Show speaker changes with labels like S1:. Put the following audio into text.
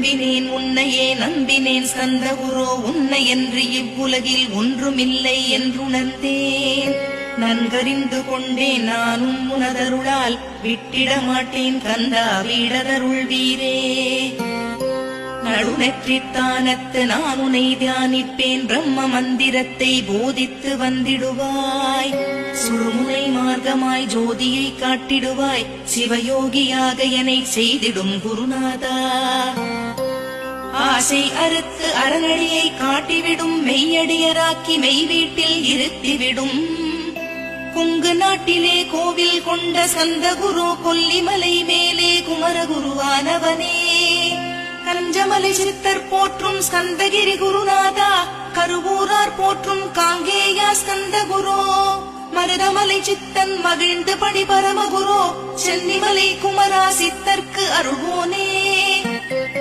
S1: நம்பினேன் உன்னையே நம்பினேன் ஸ்கந்தகுரோ, உன்னை என்று இவ்வுலகில் ஒன்றுமில்லை என்றுணர்ந்தேன். நன்கறிந்து கொண்டேன் நானும் உனதருளால் விட்டிட மாட்டேன் கந்தா வீடதருள் வீரே. நடுநெற்றித்தானத்து நான் உனை தியானிப்பேன், பிரம்ம மந்திரத்தை போதித்து வந்திடுவாய். சுழுமுனை மார்க்கமாய் ஜோதியை காட்டிடுவாய், சிவயோகியாக என்னை செய்திடும் குருநாதா. ஆசை அறுத்து அரணடியை காட்டிவிடும், மெய்யடியராக்கி மெய் வீட்டில் இருத்திவிடும். கொங்கு நாட்டிலே கோவில் கொண்ட ஸ்கந்தகுரு, கொல்லிமலை மேலே குமரகுருவானவனே. கஞ்சமலை சித்தர் போற்றும் ஸ்கந்தகிரி குருநாதா, கருவூரார் போற்றும் காங்கேயா ஸ்கந்தகுரு. மருதமலை சித்தன் மகிழ்ந்து பணி பரமகுரு, சென்னிமலை குமரா சித்தர்க்கு அருள்வோனே.